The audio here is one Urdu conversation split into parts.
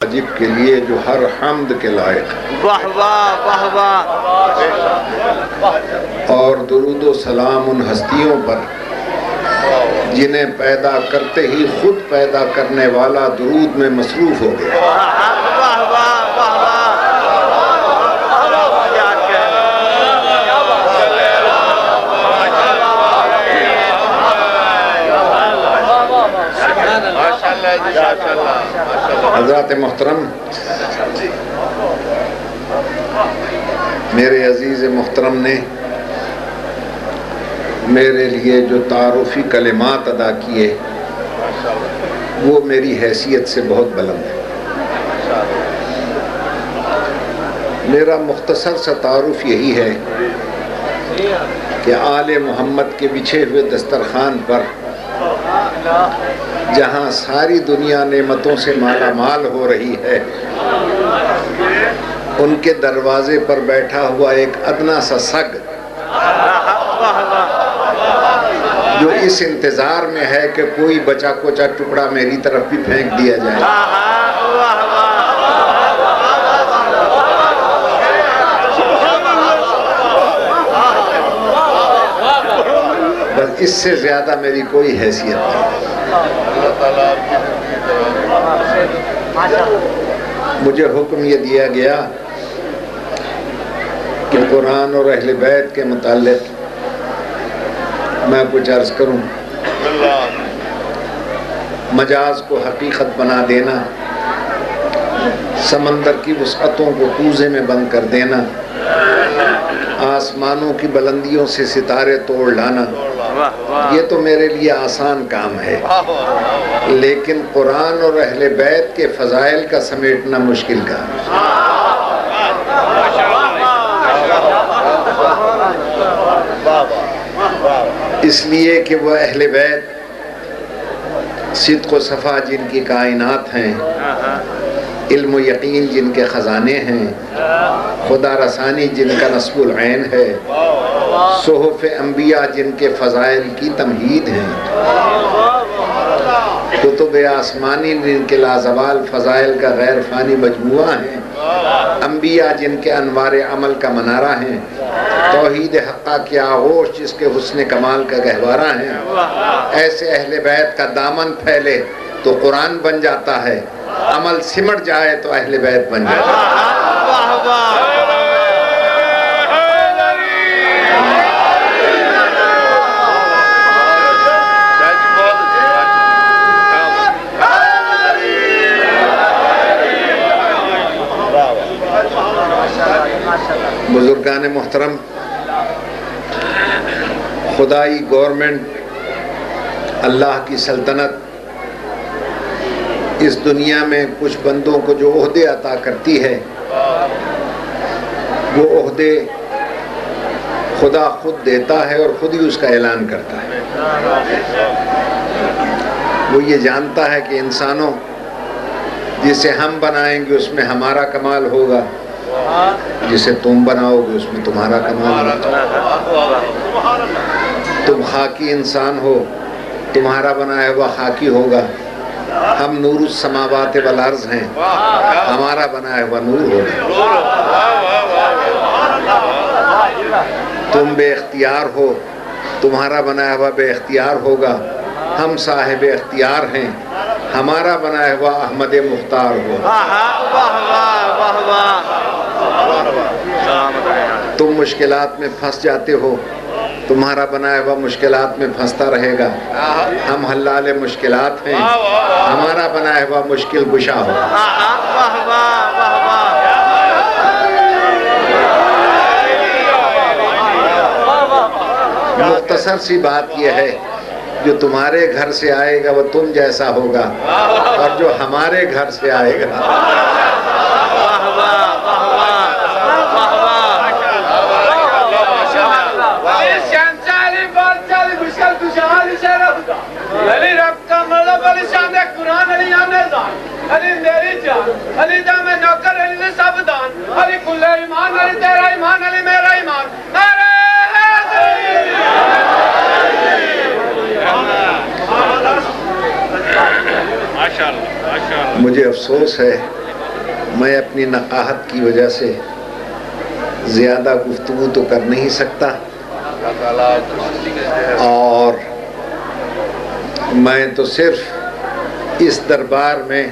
واجب کے لیے جو ہر حمد کے لائق ہے، واہ واہ واہ واہ، اور درود و سلام ان ہستیوں پر جنہیں پیدا کرتے ہی خود پیدا کرنے والا درود میں مصروف ہو گیا۔ واہ واہ واہ واہ، کیا حضرات محترم، میرے عزیز محترم نے میرے لیے جو تعارفی کلمات ادا کیے وہ میری حیثیت سے بہت بلند ہے۔ میرا مختصر سا تعارف یہی ہے کہ آل محمد کے بچھے ہوئے دسترخوان پر جہاں ساری دنیا نعمتوں سے مالا مال ہو رہی ہے، ان کے دروازے پر بیٹھا ہوا ایک ادنا سا سگ جو اس انتظار میں ہے کہ کوئی بچا کوچا ٹکڑا میری طرف بھی پھینک دیا جائے، بس اس سے زیادہ میری کوئی حیثیت نہیں۔ مجھے حکم یہ دیا گیا کہ قرآن اور اہل بیت کے متعلق میں کچھ عرض کروں۔ مجاز کو حقیقت بنا دینا، سمندر کی وسعتوں کو کوزے میں بند کر دینا، آسمانوں کی بلندیوں سے ستارے توڑ لانا، یہ تو میرے لیے آسان کام ہے، لیکن قرآن اور اہل بیت کے فضائل کا سمیٹنا مشکل کام ہے۔ اس لیے کہ وہ اہل بیت صدق و صفا جن کی کائنات ہیں، علم و یقین جن کے خزانے ہیں، خدا رسانی جن کا نصب العین ہے، صحف انبیاء جن کے فضائل کی تمہید ہیں، کتب آسمانی جن کے لازوال فضائل کا غیر فانی مجموعہ ہیں، انبیاء جن کے انوار عمل کا منارہ ہیں، توحید حقہ کی آغوش جس کے حسن کمال کا گہوارہ ہیں، ایسے اہل بیت کا دامن پھیلے تو قرآن بن جاتا ہے، عمل سمٹ جائے تو اہل بیت بن جاتا ہے۔ بزرگان محترم، خدائی گورنمنٹ، اللہ کی سلطنت اس دنیا میں کچھ بندوں کو جو عہدے عطا کرتی ہے، وہ عہدے خدا خود دیتا ہے اور خود ہی اس کا اعلان کرتا ہے۔ وہ یہ جانتا ہے کہ انسانوں، جسے ہم بنائیں گے اس میں ہمارا کمال ہوگا، جسے تم بناؤ گے اس میں تمہارا کمال ہوگا۔ تم خاکی انسان ہو، تمہارا بنایا ہوا خاکی ہوگا۔ ہم نور السماوات والارض ہیں، ہمارا بنایا ہوا نور ہوگا۔ تم بے اختیار ہو، تمہارا بنایا ہوا بے اختیار ہوگا۔ ہم صاحب اختیار ہیں، ہمارا بنایا ہوا احمد مختار ہوگا۔ تم مشکلات میں پھنس جاتے ہو، تمہارا بنایا ہوا مشکلات میں پھنستا رہے گا۔ ہم حلال مشکلات ہیں، ہمارا بنایا ہوا مشکل کشا ہوگا۔ مختصر سی بات یہ ہے، جو تمہارے گھر سے آئے گا وہ تم جیسا ہوگا، اور جو ہمارے گھر سے آئے گا مجھے افسوس ہے میں اپنی نقاہت کی وجہ سے زیادہ گفتگو تو کر نہیں سکتا، اور میں تو صرف اس دربار میں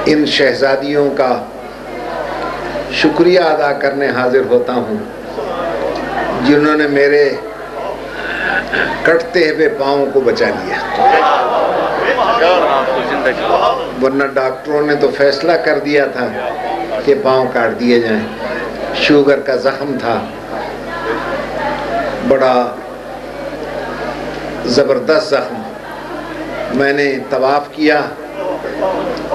ان شہزادیوں کا شکریہ ادا کرنے حاضر ہوتا ہوں جنہوں نے میرے کٹتے ہوئے پاؤں کو بچا لیا، ورنہ ڈاکٹروں نے تو فیصلہ کر دیا تھا کہ پاؤں کاٹ دیے جائیں۔ شوگر کا زخم تھا، بڑا زبردست زخم۔ میں نے طواف کیا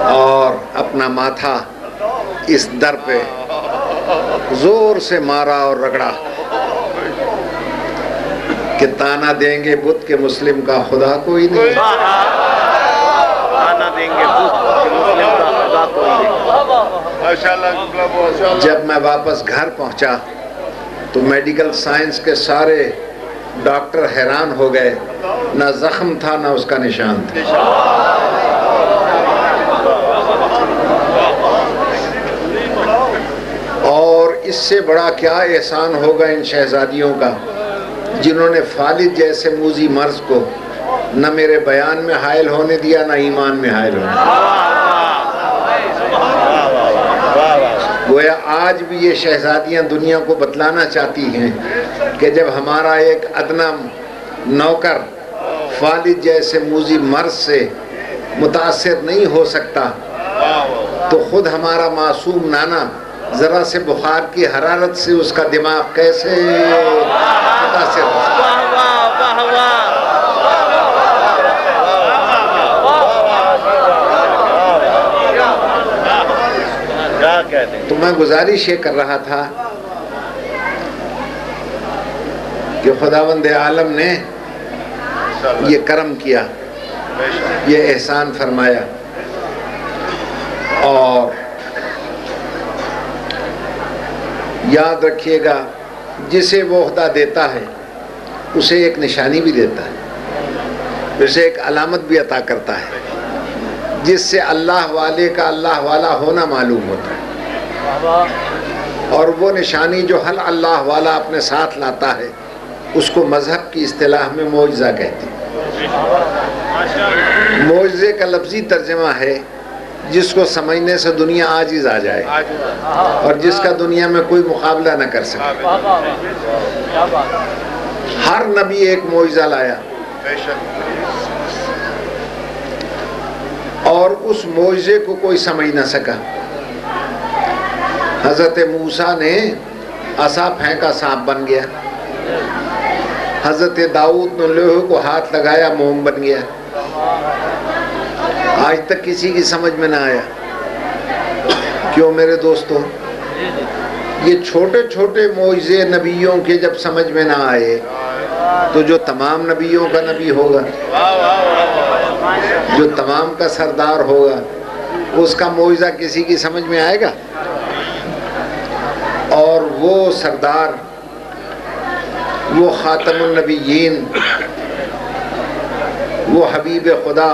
اور اپنا ماتھا اس در پہ زور سے مارا اور رگڑا کہ تانا دیں گے بت کے مسلم کا خدا کوئی نہیں، تانا دیں گے بت کے مسلم کا خدا کوئی نہیں۔ جب میں واپس گھر پہنچا تو میڈیکل سائنس کے سارے ڈاکٹر حیران ہو گئے، نہ زخم تھا نہ اس کا نشان تھا۔ اور اس سے بڑا کیا احسان ہوگا ان شہزادیوں کا جنہوں نے فالد جیسے موذی مرض کو نہ میرے بیان میں حائل ہونے دیا نہ ایمان میں حائل ہونے دیا۔ گویا آج بھی یہ شہزادیاں دنیا کو بتلانا چاہتی ہیں کہ جب ہمارا ایک ادنا نوکر فالد جیسے موذی مرض سے متاثر نہیں ہو سکتا تو خود ہمارا معصوم نانا ذرا سے بخار کی حرارت سے اس کا دماغ کیسے متاثر ہو سکتا ہے۔ تو میں گزارش یہ کر رہا تھا کہ خداوند عالم نے یہ کرم کیا، یہ احسان فرمایا، اور یاد رکھیے گا جسے وہ عہدہ دیتا ہے اسے ایک نشانی بھی دیتا ہے، اسے ایک علامت بھی عطا کرتا ہے جس سے اللہ والے کا اللہ والا ہونا معلوم ہوتا ہے، اور وہ نشانی جو ہر اللہ والا اپنے ساتھ لاتا ہے اس کو مذہب کی اصطلاح میں معجزہ کہتے ہیں۔ معجزے کا لفظی ترجمہ ہے جس کو سمجھنے سے دنیا عاجز آ جائے اور جس کا دنیا میں کوئی مقابلہ نہ کر سکے۔ ہر نبی ایک معجزہ لایا اور اس معجزے کو کوئی سمجھ نہ سکا۔ حضرت موسیٰ نے عصا پھینکا سانپ بن گیا، حضرت داؤد نے لوہے کو ہاتھ لگایا موم بن گیا۔ آج تک کسی کی سمجھ میں نہ آیا۔ کیوں میرے دوستوں؟ یہ چھوٹے چھوٹے معجزے نبیوں کے جب سمجھ میں نہ آئے تو جو تمام نبیوں کا نبی ہوگا، جو تمام کا سردار ہوگا، اس کا معجزہ کسی کی سمجھ میں آئے گا؟ اور وہ سردار، وہ خاتم النبیین، وہ حبیب خدا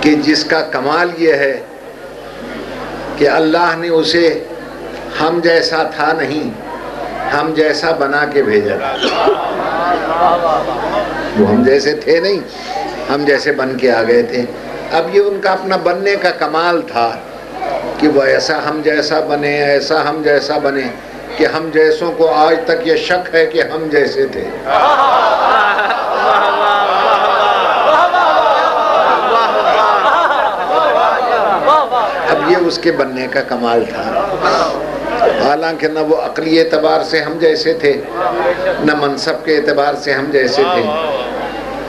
کہ جس کا کمال یہ ہے کہ اللہ نے اسے ہم جیسا تھا نہیں، ہم جیسا بنا کے بھیجا۔ وہ ہم جیسے تھے نہیں، ہم جیسے بن کے آ گئے تھے۔ اب یہ ان کا اپنا بننے کا کمال تھا کہ وہ ایسا ہم جیسا بنے، ایسا ہم جیسا بنے کہ ہم جیسوں کو آج تک یہ شک ہے کہ ہم جیسے تھے۔ اب یہ اس کے بننے کا کمال تھا، حالانکہ نہ وہ عقلی اعتبار سے ہم جیسے تھے، نہ منصب کے اعتبار سے ہم جیسے تھے،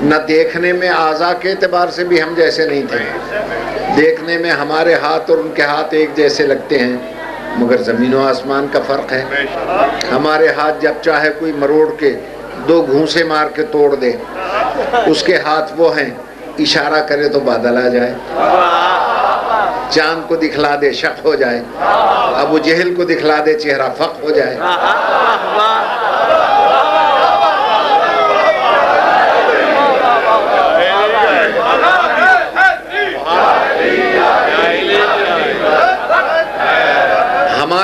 نہ دیکھنے میں اعضاء کے اعتبار سے بھی ہم جیسے نہیں تھے۔ دیکھنے میں ہمارے ہاتھ اور ان کے ہاتھ ایک جیسے لگتے ہیں، مگر زمین و آسمان کا فرق ہے۔ ہمارے ہاتھ جب چاہے کوئی مروڑ کے 2 گھونسے مار کے توڑ دے، اس کے ہاتھ وہ ہیں اشارہ کرے تو بادل آ جائے، چاند کو دکھلا دے شق ہو جائے، ابو جہل کو دکھلا دے چہرہ فق ہو جائے۔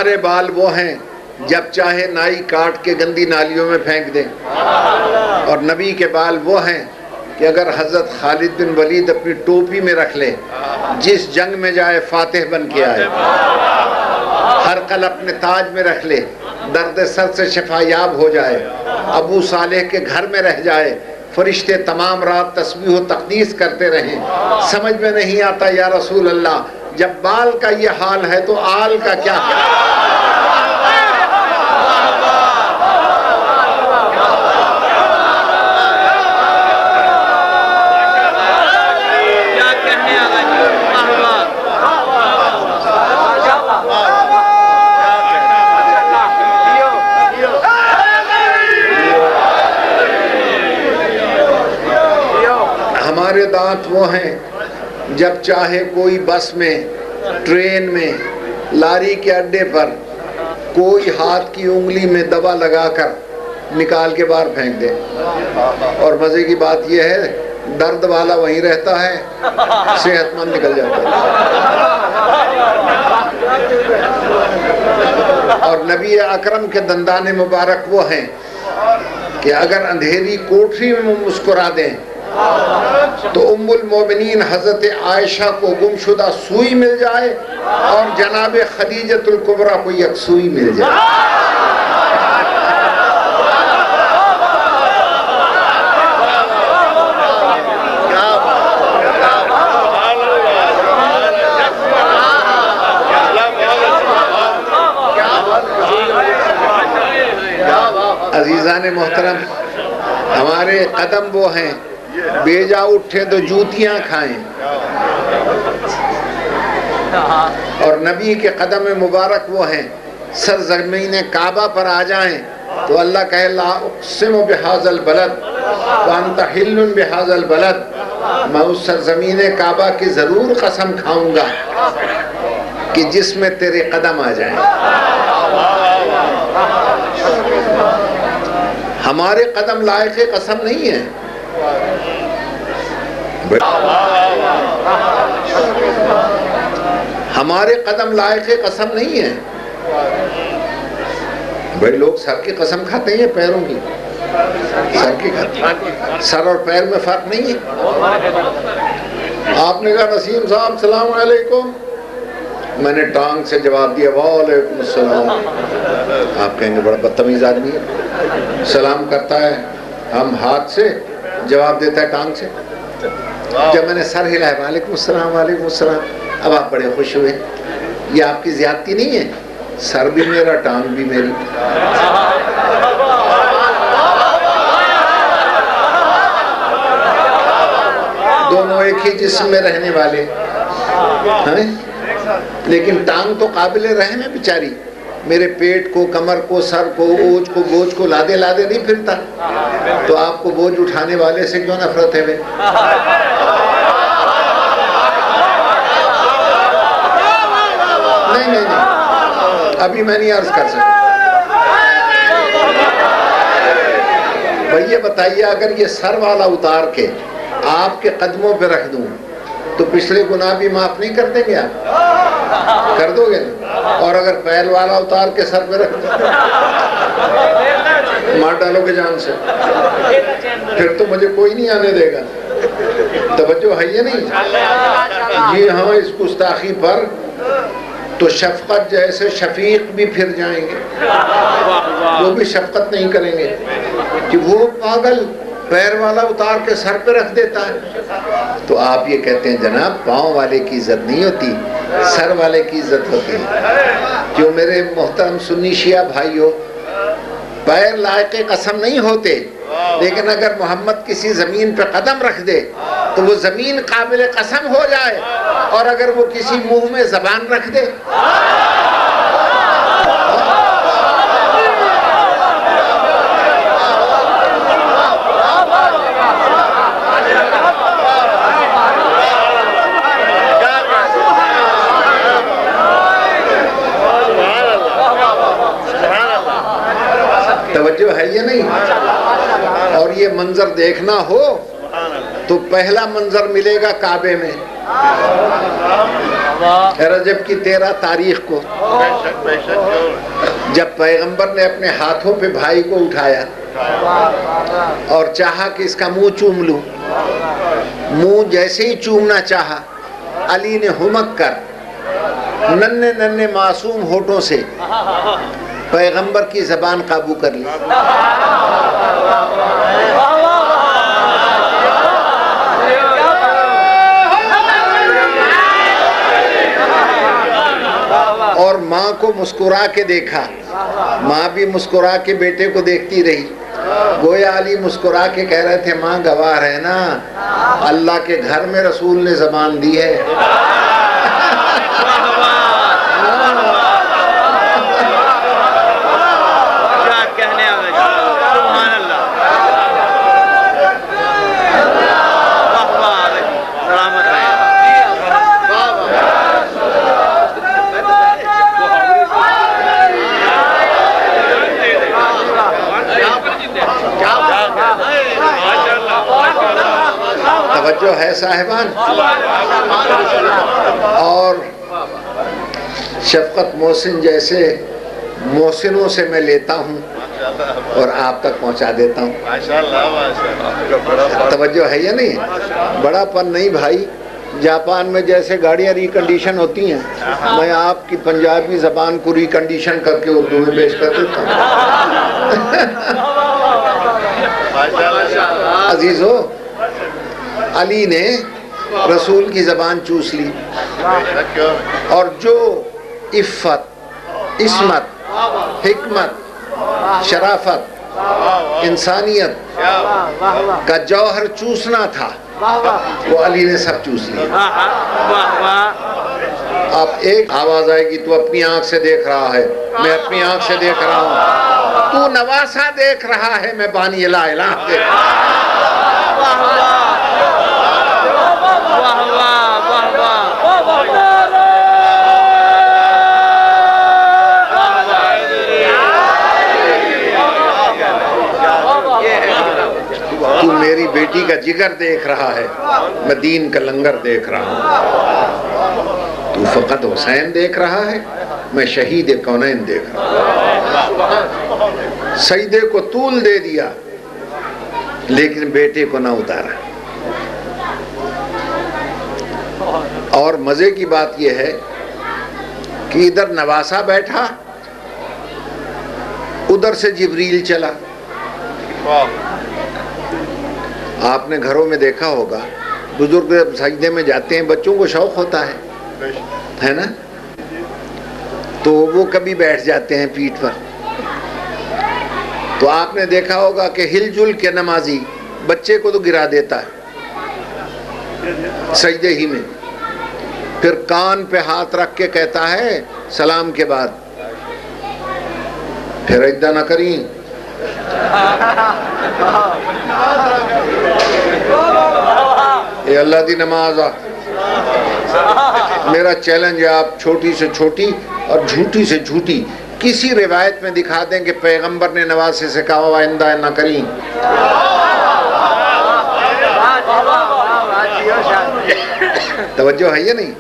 ہمارے بال وہ ہیں جب چاہے نائی کاٹ کے گندی نالیوں میں پھینک دیں، اور نبی کے بال وہ ہیں کہ اگر حضرت خالد بن ولید اپنی ٹوپی میں رکھ لے، جس جنگ میں جائے فاتح بن کے آئے، ہر قل اپنے تاج میں رکھ لے، درد سر سے شفا یاب ہو جائے، ابو صالح کے گھر میں رہ جائے، فرشتے تمام رات تسبیح و تقدیس کرتے رہیں، سمجھ میں نہیں آتا یا رسول اللہ جب بال کا یہ حال ہے تو آل کا کیا ہے؟ ہمارے دانت وہ ہیں جب چاہے کوئی بس میں، ٹرین میں، لاری کے اڈے پر کوئی ہاتھ کی انگلی میں دوا لگا کر نکال کے باہر پھینک دے، اور مزے کی بات یہ ہے درد والا وہیں رہتا ہے، صحت مند نکل جاتا ہے۔ اور نبی اکرم کے دندان مبارک وہ ہیں کہ اگر اندھیری کوٹری میں مسکرا دیں تو ام المومنین حضرت عائشہ کو گمشدہ سوئی مل جائے اور جناب خدیجۃ الکبریٰ کو یک سوئی مل جائے۔ عزیزان محترم، ہمارے قدم وہ ہیں بیجا اٹھے تو جوتیاں کھائیں، اور نبی کے قدم مبارک وہ ہیں سرزمین کعبہ پر آ جائیں تو اللہ کہے لا اقسم بہذا البلد وانت حل بہذا البلد، میں اس سرزمین کعبہ کی ضرور قسم کھاؤں گا کہ جس میں تیرے قدم آ جائیں۔ ہمارے قدم لائق قسم نہیں ہیں، ہمارے قدم لائق قسم نہیں ہیں۔ بھائی لوگ سر کی قسم کھاتے ہیں پیروں کی، سر کی کھاتے ہیں، سر اور پیر میں فرق نہیں ہے۔ آپ نے کہا نسیم صاحب السلام علیکم، میں نے ٹانگ سے جواب دیا وعلیکم السلام۔ آپ کہیں گے بڑا بدتمیز آدمی ہے، سلام کرتا ہے ہم ہاتھ سے، جواب دیتا ہے ٹانگ سے۔ جب میں نے سر ہلایا وعلیکم السلام وعلیکم السلام، اب آپ بڑے خوش ہوئے۔ یہ آپ کی زیادتی نہیں ہے، سر بھی میرا ٹانگ بھی میری۔ دونوں ایک ہی جسم میں رہنے والے ہیں، لیکن ٹانگ تو قابل رحم ہے بیچاری، میرے پیٹ کو، کمر کو، سر کو، اوج کو، بوجھ کو لادے لادے نہیں پھرتا، تو آپ کو بوجھ اٹھانے والے سے کیوں نفرت ہے؟ نہیں، ابھی میں نہیں عرض کر سکتا۔ بھئی یہ بتائیے اگر یہ سر والا اتار کے آپ کے قدموں پہ رکھ دوں تو پچھلے گناہ بھی معاف نہیں کر دیں گے آپ؟ کر دو گے نا؟ اور اگر پیر والا اتار کے سر پہ رکھ دوں مار ڈالو گے جان سے، پھر تو مجھے کوئی نہیں آنے دے گا۔ توجہ ہے یہ نہیں؟ جی ہاں، اس گستاخی پر تو شفقت جیسے شفیق بھی پھر جائیں گے، وہ بھی شفقت نہیں کریں گے کہ وہ پاگل پیر والا اتار کے سر پہ رکھ دیتا ہے۔ تو آپ یہ کہتے ہیں جناب پاؤں والے کی عزت نہیں ہوتی، سر والے کی عزت ہوتی ہے۔ جو میرے محترم سنی شیعہ بھائیو، پیر لائق قسم نہیں ہوتے، لیکن اگر محمد کسی زمین پہ قدم رکھ دے تو وہ زمین قابل قسم ہو جائے، اور اگر وہ کسی منہ میں زبان رکھ دے توجہ ہے یہ نہیں؟ اور یہ منظر دیکھنا ہو تو پہلا منظر ملے گا کعبے میں، رجب کی 13 تاریخ کو جب پیغمبر نے اپنے ہاتھوں پہ بھائی کو اٹھایا اور چاہا کہ اس کا منہ چوم لوں، منہ جیسے ہی چومنا چاہا، علی نے ہمک کر ننھے ننھے معصوم ہونٹوں سے پیغمبر کی زبان قابو کر لی۔ اور ماں کو مسکرا کے دیکھا، ماں بھی مسکرا کے بیٹے کو دیکھتی رہی، گویا علی مسکرا کے کہہ رہے تھے ماں گواہ ہے نا، اللہ کے گھر میں رسول نے زبان دی ہے۔ توجہ ہے صاحبان؟ اور شفقت محسن جیسے محسنوں سے میں لیتا ہوں اور آپ تک پہنچا دیتا ہوں۔ توجہ ہے یا نہیں؟ بڑا پن نہیں بھائی، جاپان میں جیسے گاڑیاں ریکنڈیشن ہوتی ہیں، میں آپ کی پنجابی زبان کو ریکنڈیشن کر کے اردو میں پیش کر دیتا ہوں۔ عزیزو، علی نے رسول کی زبان چوس لی، اور جو عفت، عصمت، حکمت، شرافت، انسانیت کا جوہر چوسنا تھا وہ علی نے سب چوس لیا۔ اب ایک آواز آئے گی تو اپنی آنکھ سے دیکھ رہا ہے، میں اپنی آنکھ سے دیکھ رہا ہوں، تو نواسا دیکھ رہا ہے، میں بانی لا الہ دیکھ رہا ہوں۔ تو میری بیٹی کا جگر دیکھ رہا ہے، میں دین کا لنگر دیکھ رہا ہوں۔ تو فقط حسین دیکھ رہا ہے، میں شہید کونین دیکھ رہا ہوں۔ سجدے کو طول دے دیا لیکن بیٹے کو نہ اتارا۔ اور مزے کی بات یہ ہے کہ ادھر نواسا بیٹھا، ادھر سے جبریل چلا۔ آپ نے گھروں میں دیکھا ہوگا، بزرگ جب سجدے میں جاتے ہیں بچوں کو شوق ہوتا ہے نا، تو وہ کبھی بیٹھ جاتے ہیں پیٹھ پر۔ تو آپ نے دیکھا ہوگا کہ ہل جل کے نمازی بچے کو تو گرا دیتا ہے سجدے ہی میں، پھر کان پہ ہاتھ رکھ کے کہتا ہے سلام کے بعد، پھر اجدہ نہ کریں۔ اے اللہ دی نماز آ، میرا چیلنج ہے، آپ چھوٹی سے چھوٹی اور جھوٹی سے جھوٹی کسی روایت میں دکھا دیں کہ پیغمبر نے نواسے سے کہا آئندہ نہ کریں۔ توجہ ہے یا نہیں؟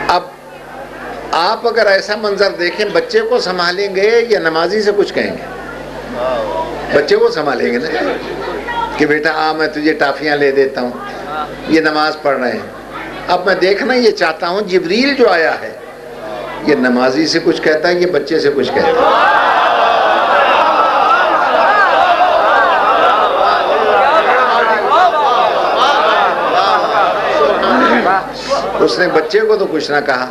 اب آپ اگر ایسا منظر دیکھیں، بچے کو سنبھالیں گے یا نمازی سے کچھ کہیں گے؟ بچے کو سنبھالیں گے نا، کہ بیٹا آ میں تجھے ٹافیاں لے دیتا ہوں، یہ نماز پڑھ رہے ہیں۔ اب میں دیکھنا یہ چاہتا ہوں جبریل جو آیا ہے یہ نمازی سے کچھ کہتا ہے، یہ بچے سے کچھ کہتا ہے۔ اس نے بچے کو تو کچھ نہ کہا،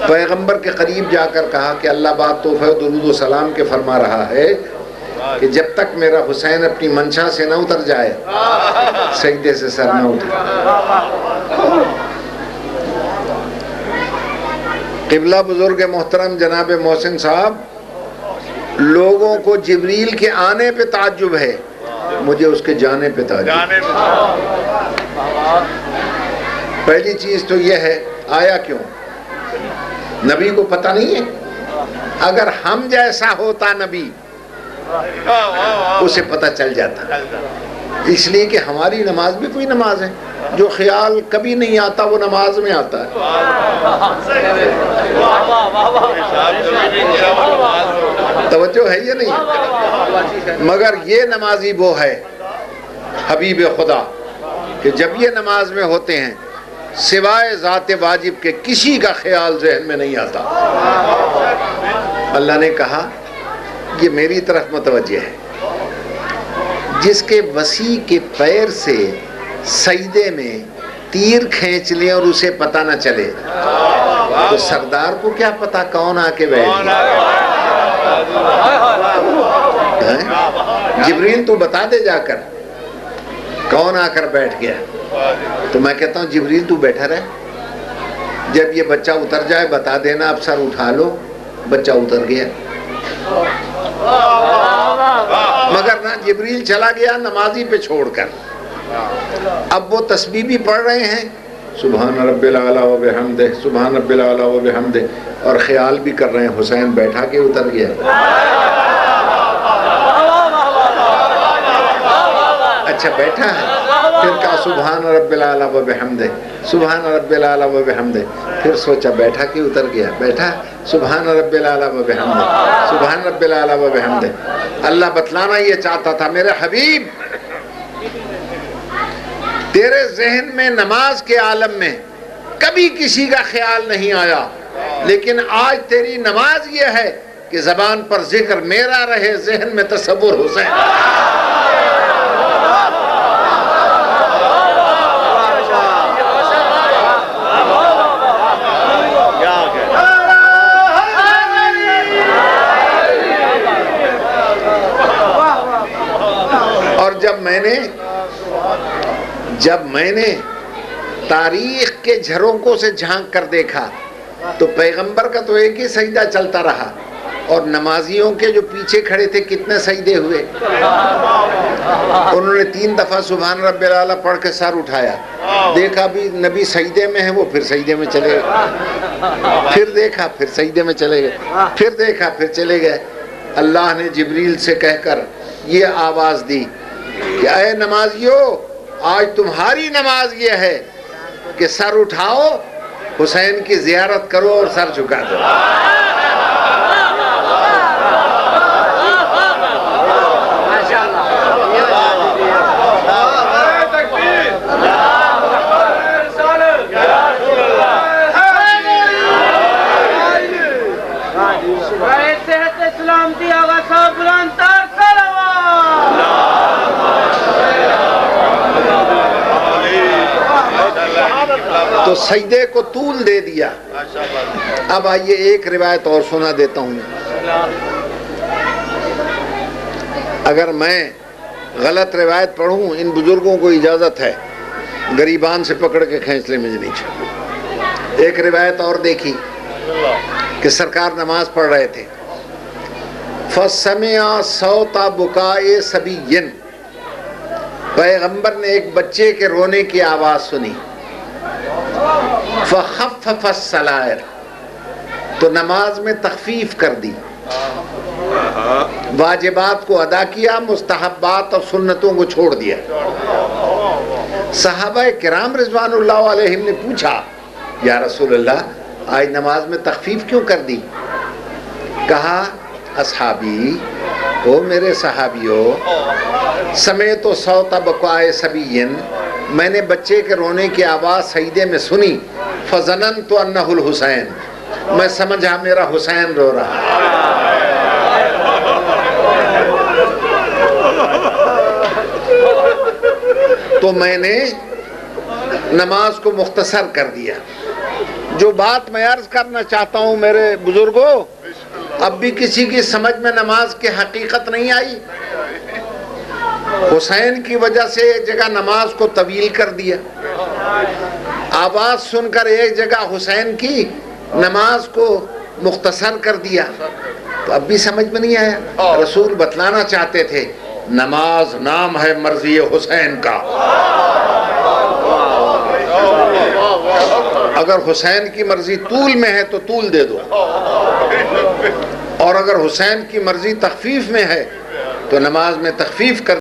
پیغمبر کے قریب جا کر کہا کہ اللہ بات تحفہ و درود و سلام کے فرما رہا ہے کہ جب تک میرا حسین اپنی منشا سے نہ اتر جائے سجدے سے سر نہ اٹھے۔ قبلہ بزرگ محترم جناب محسن صاحب، لوگوں کو جبریل کے آنے پہ تعجب ہے، مجھے اس کے جانے پہ تعجب ہے۔ پہلی چیز تو یہ ہے آیا کیوں؟ نبی کو پتہ نہیں ہے؟ اگر ہم جیسا ہوتا نبی اسے پتہ چل جاتا۔ اس لیے کہ ہماری نماز بھی کوئی نماز ہے، جو خیال کبھی نہیں آتا وہ نماز میں آتا ہے۔ توجہ ہے یا نہیں؟ مگر یہ نمازی وہ ہے حبیب خدا کہ جب یہ نماز میں ہوتے ہیں سوائے ذات واجب کے کسی کا خیال ذہن میں نہیں آتا۔ اللہ نے کہا یہ میری طرف متوجہ ہے، جس کے وسیع کے پیر سے سجدے میں تیر کھینچ لیں اور اسے پتہ نہ چلے تو سردار کو کیا پتا کون آ کے بیٹھ گیا؟ جبریل تو بتا دے جا کر کون آ کر بیٹھ گیا۔ تو میں کہتا ہوں جبریل تو بیٹھا رہے، جب یہ بچہ اتر جائے بتا دینا، اب سر اٹھا لو، بچہ اتر گیا۔ مگر نہ جبریل چلا گیا نمازی پہ چھوڑ کر، اب وہ تسبیح بھی پڑھ رہے ہیں سبحان رب الاعلی و بحمدہ، سبحان رب الاعلی و بحمدہ، اور خیال بھی کر رہے ہیں حسین بیٹھا کے اتر گیا۔ اچھا بیٹھا ہے، پھر کہا سبحان رب الاعلی و بحمدہ، سبحان رب الاعلی و بحمدہ، پھر سوچا بیٹھا کہ اتر گیا، بیٹھا سبحان رب الاعلی و بحمدہ، سبحان رب الاعلی و بحمدہ۔ اللہ بتلانا یہ چاہتا تھا میرے حبیب تیرے ذہن میں نماز کے عالم میں کبھی کسی کا خیال نہیں آیا، لیکن آج تیری نماز یہ ہے کہ زبان پر ذکر میرا رہے، ذہن میں تصور حسین۔ اور جب میں نے تاریخ کے جھرونکوں سے جھانک کر دیکھا تو پیغمبر کا تو ایک ہی سجدہ چلتا رہا، اور نمازیوں کے جو پیچھے کھڑے تھے کتنے سجدے ہوئے؟ انہوں نے 3 دفعہ سبحان رب الاعلی پڑھ کے سر اٹھایا، دیکھا بھی نبی سجدے میں ہے، وہ پھر سجدے میں چلے گئے، پھر دیکھا پھر سجدے میں چلے گئے، پھر دیکھا پھر چلے گئے۔ اللہ نے جبریل سے کہہ کر یہ آواز دی کہ اے نمازیو، آج تمہاری نماز یہ ہے کہ سر اٹھاؤ، حسین کی زیارت کرو اور سر جھکا دو۔ تو سجدے کو طول دے دیا۔ اب آئیے ایک روایت اور سنا دیتا ہوں، اگر میں غلط روایت پڑھوں ان بزرگوں کو اجازت ہے گریبان سے پکڑ کے کھینچ لے مجھے نیچے۔ ایک روایت اور دیکھی کہ سرکار نماز پڑھ رہے تھے، فَسَمِعَ صَوْتَ بُكَاءِ صَبِيٍّ، پیغمبر نے ایک بچے کے رونے کی آواز سنی، فَخَفَّفَ السَّلَائِرَ، تو نماز میں تخفیف کر دی، واجبات کو ادا کیا، مستحبات اور سنتوں کو چھوڑ دیا۔ صحابہ کرام رضوان اللہ علیہم نے پوچھا یا رسول اللہ آج نماز میں تخفیف کیوں کر دی؟ کہا اصحابی، او میرے صحابیوں، سمیت صوت بکائے صبی، میں نے بچے کے رونے کی آواز سجدے میں سنی، فظننت انہ الحسین، میں سمجھا میرا حسین رو رہا ہے۔ تو میں نے نماز کو مختصر کر دیا۔ جو بات میں عرض کرنا چاہتا ہوں میرے بزرگوں، اب بھی کسی کی سمجھ میں نماز کی حقیقت نہیں آئی؟ حسین کی وجہ سے ایک جگہ نماز کو طویل کر دیا، آواز سن کر ایک جگہ حسین کی نماز کو مختصر کر دیا، تو اب بھی سمجھ میں نہیں آیا۔ رسول بتلانا چاہتے تھے نماز نام ہے مرضی حسین کا، اگر حسین کی مرضی طول میں ہے تو طول دے دو، اور اگر حسین کی مرضی تخفیف میں ہے تو نماز میں تخفیف کر